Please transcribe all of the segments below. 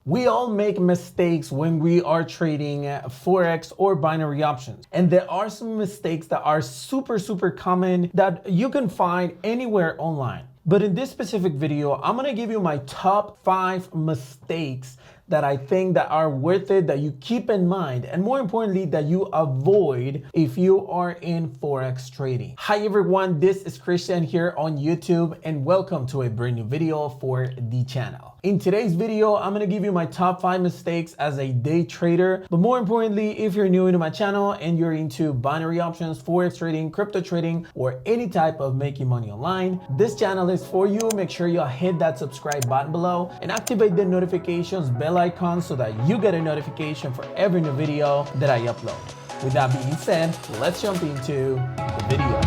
We all make mistakes when we are trading Forex or binary options. And there are some mistakes that are super common that you can find anywhere online. But in this specific video, I'm gonna give you my top 5 mistakes that I think that are worth it, that you keep in mind, and more importantly, that you avoid if you are in Forex trading. Hi everyone, this is Christian here on YouTube, and welcome to a brand new video for the channel. In today's video, I'm gonna give you my top 5 mistakes as a day trader, but more importantly, if you're new to my channel and you're into binary options, Forex trading, crypto trading, or any type of making money online, this channel is for you. Make sure you hit that subscribe button below and activate the notifications bell icon so that you get a notification for every new video that I upload. With that being said, let's jump into the video.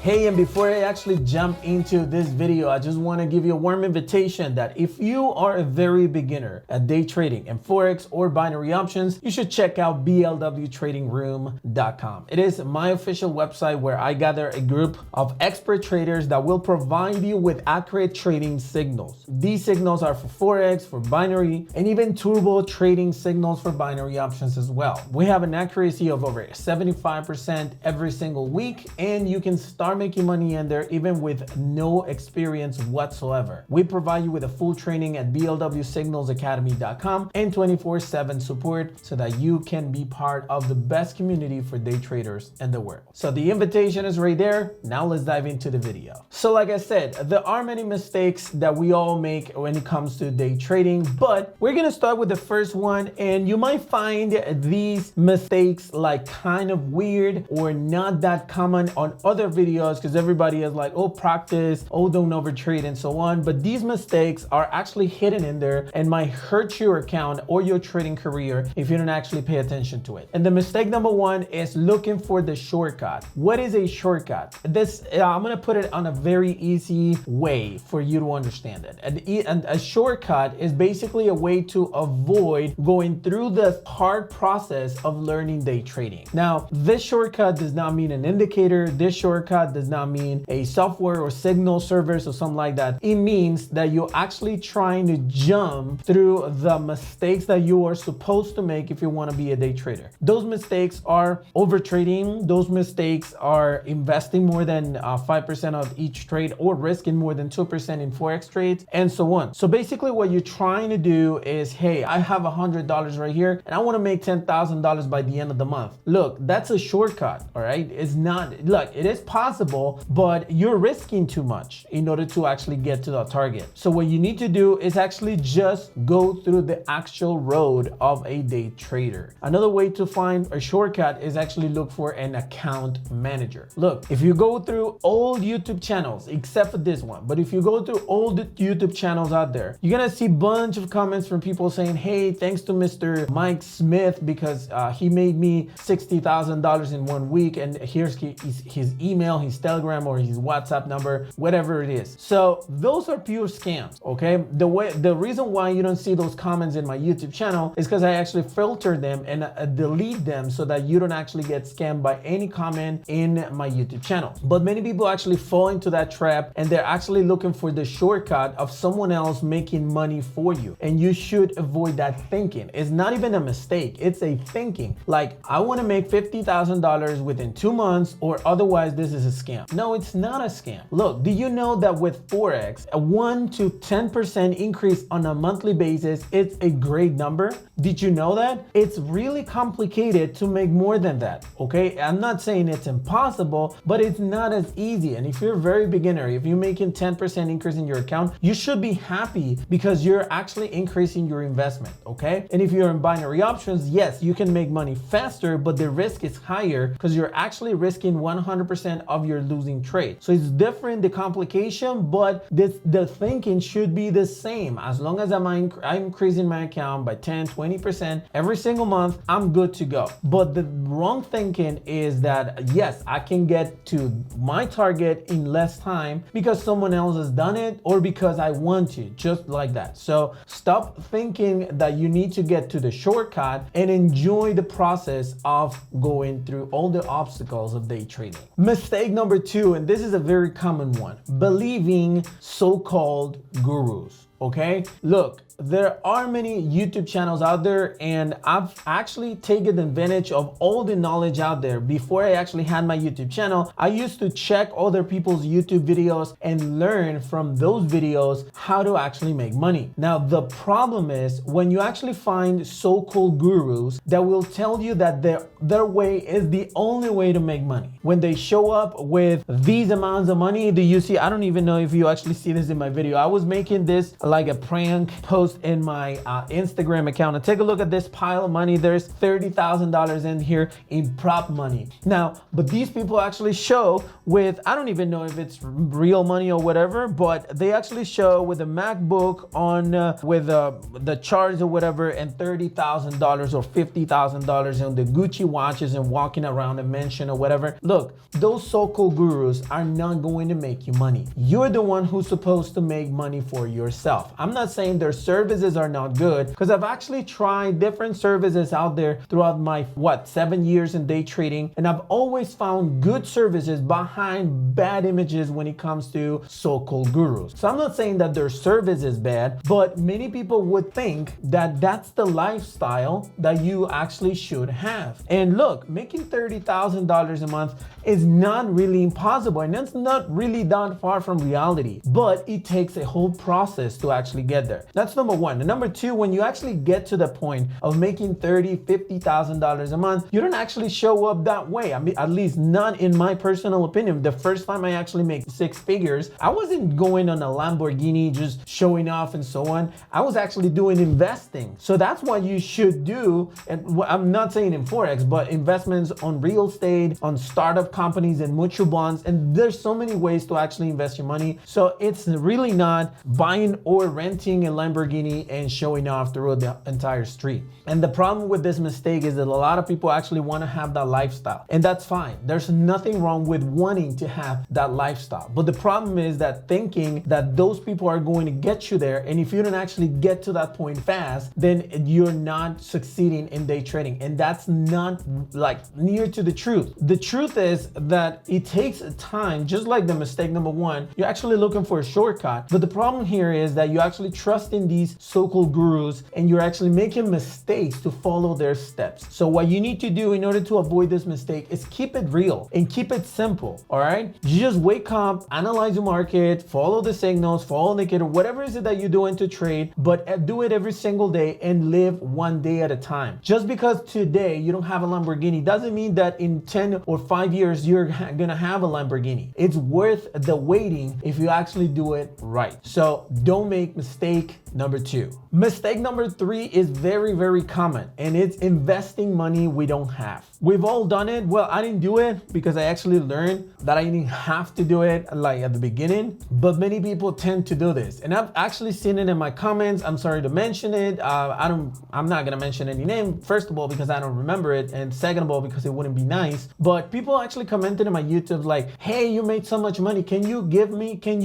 Hey, and before I actually jump into this video, I just want to give you a warm invitation that if you are a very beginner at day trading and Forex or binary options, you should check out blwtradingroom.com. It is my official website where I gather a group of expert traders that will provide you with accurate trading signals. These signals are for Forex, for binary, and even turbo trading signals for binary options as well. We have an accuracy of over 75% every single week, and you can start making money in there even with no experience whatsoever. We provide you with a full training at blwsignalsacademy.com and 24/7 support so that you can be part of the best community for day traders in the world. So the invitation is right there. Now let's dive into the video. So like I said, there are many mistakes that we all make when it comes to day trading, but we're gonna start with the first one, and you might find these mistakes like kind of weird or not that common on other videos because everybody is like, oh, practice, oh, don't overtrade and so on. But these mistakes are actually hidden in there and might hurt your account or your trading career if you don't actually pay attention to it. And the mistake number one is looking for the shortcut. What is a shortcut? This, I'm gonna put it on a very easy way for you to understand it. And a shortcut is basically a way to avoid going through the hard process of learning day trading. Now, this shortcut does not mean an indicator. This shortcut does not mean a software or signal service or something like that. It means that you're actually trying to jump through the mistakes that you are supposed to make if you want to be a day trader. Those mistakes are overtrading. Those mistakes are investing more than 5% of each trade or risking more than 2% in Forex trades and so on. So basically what you're trying to do is, hey, I have $100 right here and I want to make $10,000 by the end of the month. Look, that's a shortcut, all right? It's not, look, it is possible, but you're risking too much in order to actually get to the target. So what you need to do is actually just go through the actual road of a day trader. Another way to find a shortcut is actually look for an account manager. Look, if you go through old YouTube channels, except for this one, but if you go through old YouTube channels out there, you're gonna see a bunch of comments from people saying, hey, thanks to Mr. Mike Smith because he made me $60,000 in 1 week, and here's his email, his Telegram, or his WhatsApp number, whatever it is. So those are pure scams, okay? The reason why you don't see those comments in my YouTube channel is because I actually filter them and delete them so that you don't actually get scammed by any comment in my YouTube channel. But many people actually fall into that trap and they're actually looking for the shortcut of someone else making money for you. And you should avoid that thinking. It's not even a mistake, it's a thinking. Like, I want to make $50,000 within 2 months or otherwise this is a scam. No, it's not a scam. Look, do you know that with Forex, a 1 to 10% increase on a monthly basis, it's a great number? Did you know that? It's really complicated to make more than that, okay? I'm not saying it's impossible, but it's not as easy. And if you're a very beginner, if you're making 10% increase in your account, you should be happy because you're actually increasing your investment, okay? And if you're in binary options, yes, you can make money faster, but the risk is higher because you're actually risking 100% of your you're losing trade. So it's different, the complication, but the thinking should be the same. As long as I'm increasing my account by 10, 20% every single month, I'm good to go. But the wrong thinking is that, yes, I can get to my target in less time because someone else has done it or because I want to, just like that. So stop thinking that you need to get to the shortcut and enjoy the process of going through all the obstacles of day trading. Mistake number 2, and this is a very common one, believing so-called gurus. Okay, look, there are many YouTube channels out there, and I've actually taken advantage of all the knowledge out there. Before I actually had my YouTube channel, I used to check other people's YouTube videos and learn from those videos how to actually make money. Now, the problem is when you actually find so-called gurus that will tell you that their way is the only way to make money. When they show up with these amounts of money, do you see, I don't even know if you actually see this in my video. I was making this like a prank post in my Instagram account, and take a look at this pile of money. There's $30,000 in here in prop money. Now, but these people actually show with, I don't even know if it's real money or whatever, but they actually show with a MacBook on with the charts or whatever, and $30,000 or $50,000 on the Gucci watches and walking around a mansion or whatever. Look, those so-called gurus are not going to make you money. You're the one who's supposed to make money for yourself. I'm not saying their services are not good, because I've actually tried different services out there throughout my 7 years in day trading, and I've always found good services behind bad images when it comes to so-called gurus. So I'm not saying that their service is bad, but many people would think that that's the lifestyle that you actually should have. And look, making $30,000 a month is not really impossible, and that's not really that far from reality, but it takes a whole process to actually get there. That's number 1. And number 2, when you actually get to the point of making $30,000, $50,000 a month, you don't actually show up that way. I mean, at least not in my personal opinion. The first time I actually made 6 figures, I wasn't going on a Lamborghini just showing off and so on. I was actually doing investing. So that's what you should do. And I'm not saying in Forex, but investments on real estate, on startup companies and mutual bonds. And there's so many ways to actually invest your money. So it's really not buying or renting a Lamborghini and showing off through the entire street. And the problem with this mistake is that a lot of people actually want to have that lifestyle, and that's fine. There's nothing wrong with wanting to have that lifestyle. But the problem is that thinking that those people are going to get you there, and if you don't actually get to that point fast, then you're not succeeding in day trading. And that's not like near to the truth. The truth is that it takes time, just like the mistake number 1. You're actually looking for a shortcut. But the problem here is that you actually trust in these so-called gurus, and you're actually making mistakes to follow their steps. So what you need to do in order to avoid this mistake is keep it real and keep it simple. All right, you just wake up, analyze the market, follow the signals, follow the indicator, whatever is it that you're doing to trade, but do it every single day and live one day at a time. Just because today you don't have a Lamborghini doesn't mean that in 10 or 5 years you're gonna have a Lamborghini. It's worth the waiting if you actually do it right. So don't make mistake number 2. Mistake number 3 is very, very common, and it's investing money we don't have. We've all done it. Well, I didn't do it because I actually learned that I didn't have to do it like at the beginning, but many people tend to do this. And I've actually seen it in my comments. I'm sorry to mention it. I'm not gonna mention any name, first of all, because I don't remember it, and second of all, because it wouldn't be nice. But people actually commented in my YouTube like, hey, you made so much money. Can you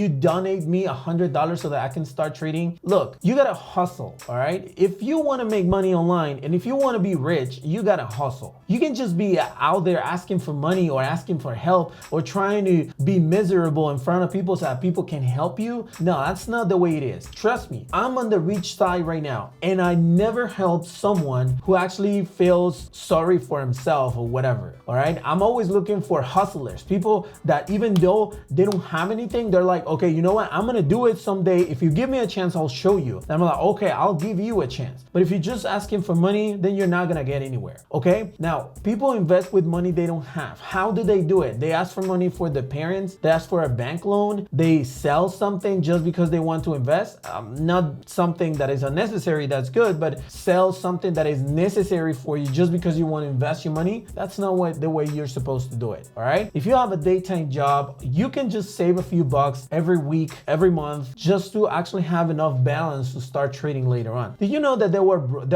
donate me $100 so that I can start trading? Look, you gotta hustle, all right? If you wanna make money online and if you wanna be rich, you gotta hustle. You can just be out there asking for money or asking for help or trying to be miserable in front of people so that people can help you. No, that's not the way it is. Trust me, I'm on the rich side right now, and I never help someone who actually feels sorry for himself or whatever, all right? I'm always looking for hustlers, people that even though they don't have anything, they're like, okay, you know what? I'm gonna do it someday. If you give me a chance, I'll show you. you. And I'm like, okay, I'll give you a chance. But if you're just asking for money, then you're not gonna get anywhere, okay? Now, people invest with money they don't have. How do they do it? They ask for money for their parents, they ask for a bank loan, they sell something just because they want to invest. Not something that is unnecessary, that's good, but sell something that is necessary for you just because you want to invest your money. That's not the way you're supposed to do it, all right? If you have a daytime job, you can just save a few bucks every week, every month, just to actually have enough balance to start trading later on. Did you know that there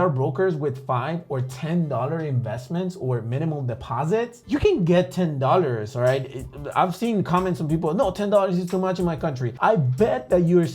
are brokers with $5 or $10 investments or minimum deposits? You can get $10, all right? I've seen comments from people, no, $10 is too much in my country. I bet that you're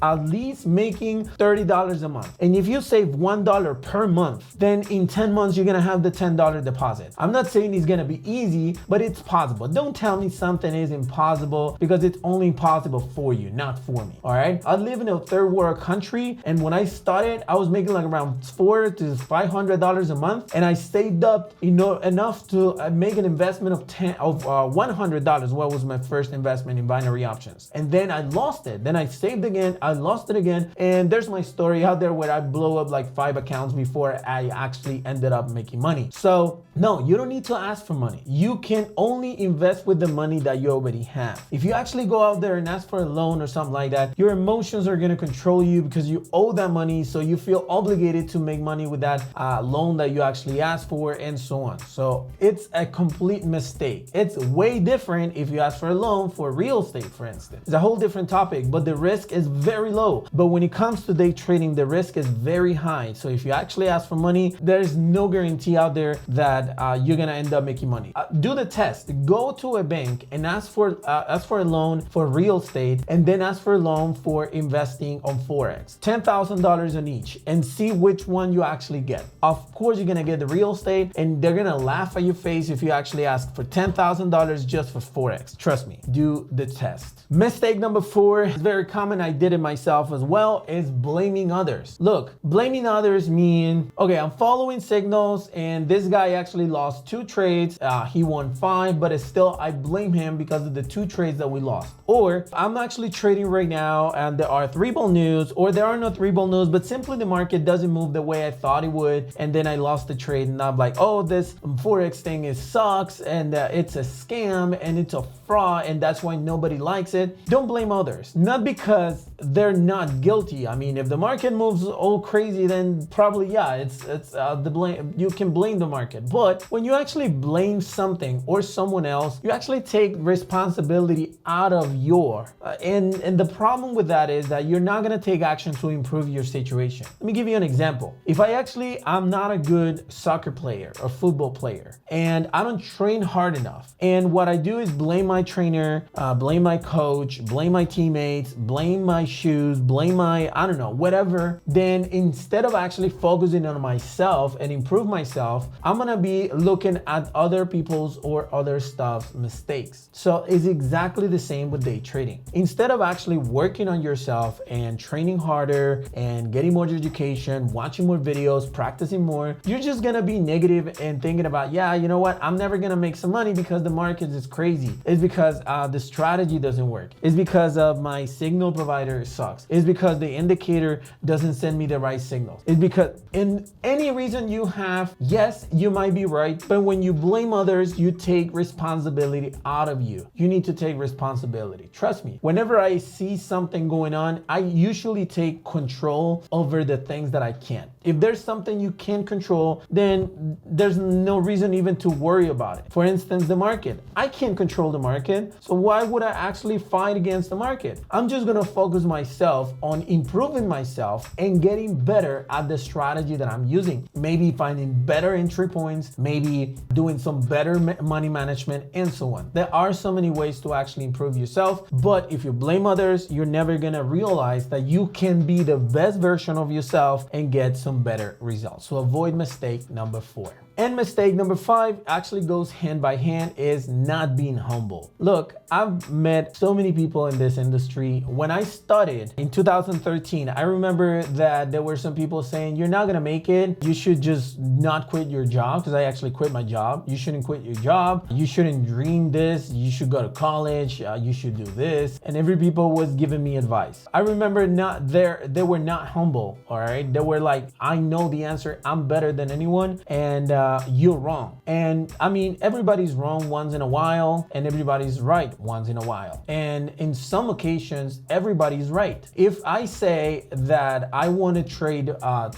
at least making $30 a month. And if you save $1 per month, then in 10 months, you're gonna have the $10 deposit. I'm not saying it's gonna be easy, but it's possible. Don't tell me something is impossible, because it's only possible for you, not for me, all right? I live in a third world country, and when I started, I was making like around $400 to $500 a month, and I saved up enough to make an investment of $100. What was my first investment in binary options? And then I lost it. Then I saved again, I lost it again, and there's my story out there where I blow up like 5 accounts before I actually ended up making money. So no, you don't need to ask for money. You can only invest with the money that you already have. If you actually go out there and ask for a loan or something like that, your emotions are gonna control you because you owe that money, so you feel obligated to make money with that loan that you actually asked for, and so on. So it's a complete mistake. It's way different if you ask for a loan for real estate, for instance. It's a whole different topic, but the risk is very low. But when it comes to day trading, the risk is very high. So if you actually ask for money, there's no guarantee out there that you're gonna end up making money. Do the test. Go to a bank and ask for a loan for real estate, and then ask for a loan for investing on Forex. $10,000 on each, and see which one you actually get. Of course, you're gonna get the real estate, and they're gonna laugh at your face if you actually ask for $10,000 just for Forex. Trust me, do the test. Mistake number 4 is very common. I did it myself as well, is blaming others. Look, blaming others mean, okay, I'm following signals and this guy actually lost 2 trades. He won 5, but it's still, I blame him because of the 2 trades that we lost. Or I'm actually trading right now and there are 3 bull news, or there are no 3 bull news, but simply the market doesn't move the way I thought it would. And then I lost the trade, and I'm like, oh, this Forex thing sucks, and it's a scam, and it's a fraud, and that's why nobody likes it. Don't blame others. Not because they're not guilty. I mean, if the market moves all crazy, then probably, yeah, it's the blame. You can blame the market. But when you actually blame something or someone else, you actually take responsibility out of and the problem with that is that you're not gonna take action to improve your situation. Let me give you an example. If I'm not a good soccer player or football player, and I don't train hard enough, and what I do is blame my trainer, blame my coach, blame my teammates, blame my shoes, blame my, I don't know, whatever, then instead of actually focusing on myself and improve myself, I'm gonna be looking at other people's or other stuff's mistakes. So it's exactly the same with day trading. Instead of actually working on yourself and training harder and getting more education, watching more videos, practicing more, you're just gonna be negative and thinking about, yeah, you know what, I'm never gonna make some money because the market is crazy. It's because the strategy doesn't work. It's because of my signal provider sucks. It's because the indicator doesn't send me the right signals. It's because, in any reason you have, yes, you might be right, but when you blame others, you take responsibility out of you. You need to take responsibility. Trust me, whenever I see something going on, I usually take control over the things that I can't. If there's something you can't control, then there's no reason even to worry about it. For instance, the market. I can't control the market, so why would I actually fight against the market? I'm just gonna focus myself on improving myself and getting better at the strategy that I'm using. Maybe finding better entry points, maybe doing some better money management, and so on. There are so many ways to actually improve yourself, but if you blame others, you're never gonna realize that you can be the best version of yourself and get some better results. So avoid mistake number 4. And mistake number 5 actually goes hand by hand, is not being humble. Look, I've met so many people in this industry. When I started in 2013, I remember that there were some people saying, you're not gonna make it. You should just not quit your job, because I actually quit my job. You shouldn't quit your job. You shouldn't dream this. You should go to college. You should do this. And every people was giving me advice. I remember they were not humble, all right? They were like, I know the answer. I'm better than anyone, and you're wrong. And I mean, everybody's wrong once in a while, and everybody's right once in a while. And in some occasions, everybody's right. If I say that I want to trade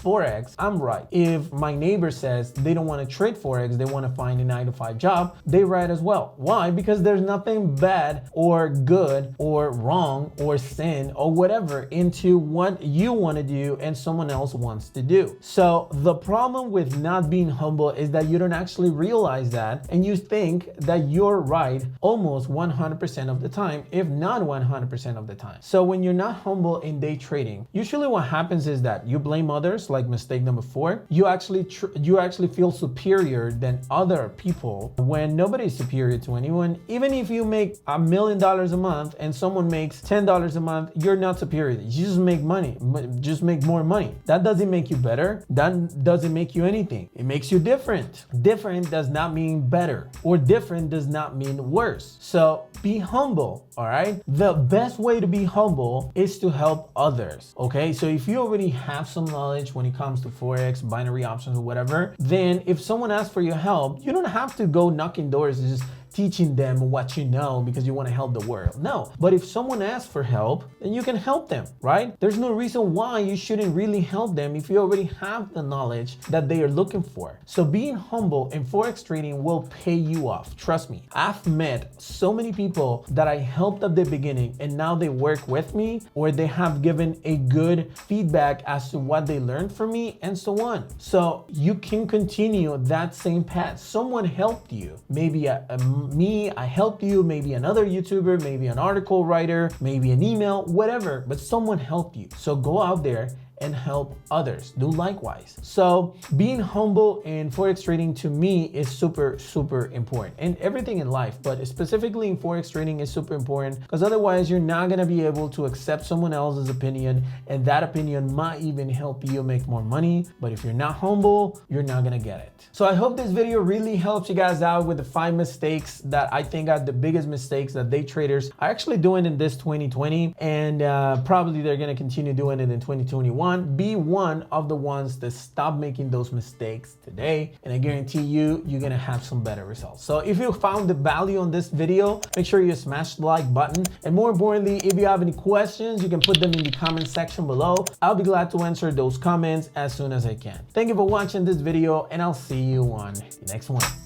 Forex, I'm right. If my neighbor says they don't want to trade Forex, they want to find a 9-to-5 job, they're right as well. Why? Because there's nothing bad or good or wrong or sin or whatever into what you want to do and someone else wants to do. So the problem with not being humble is that you don't actually realize that, and you think that you're right almost 100% of the time, if not 100% of the time. So when you're not humble in day trading, usually what happens is that you blame others, like mistake number 4. You actually feel superior than other people when nobody's superior to anyone. Even if you make $1 million a month and someone makes $10 a month, you're not superior. You just make money, just make more money. That doesn't make you better. That doesn't make you anything. It makes you different. Different does not mean better, or different does not mean worse. So be humble, all right? The best way to be humble is to help others, okay? So if you already have some knowledge when it comes to Forex, binary options, or whatever, then if someone asks for your help, you don't have to go knocking doors and just teaching them what you know because you want to help the world. No, but if someone asks for help, then you can help them, right? There's no reason why you shouldn't really help them if you already have the knowledge that they are looking for. So being humble in Forex trading will pay you off. Trust me. I've met so many people that I helped at the beginning, and now they work with me, or they have given a good feedback as to what they learned from me, and so on. So you can continue that same path. Someone helped you. Maybe I helped you, maybe another YouTuber, maybe an article writer, maybe an email, whatever, but someone helped you. So go out there and help others. Do likewise. So being humble in Forex trading to me is super, super important. And everything in life, but specifically in Forex trading is super important, because otherwise you're not gonna be able to accept someone else's opinion, and that opinion might even help you make more money. But if you're not humble, you're not gonna get it. So I hope this video really helps you guys out with the 5 mistakes that I think are the biggest mistakes that day traders are actually doing in this 2020, and probably they're gonna continue doing it in 2021. Be one of the ones that stop making those mistakes today, and I guarantee you're gonna have some better results. So if you found the value on this video, make sure you smash the like button, and more importantly, if you have any questions, you can put them in the comment section below. I'll be glad to answer those comments as soon as I can. Thank you for watching this video, and I'll see you on the next one.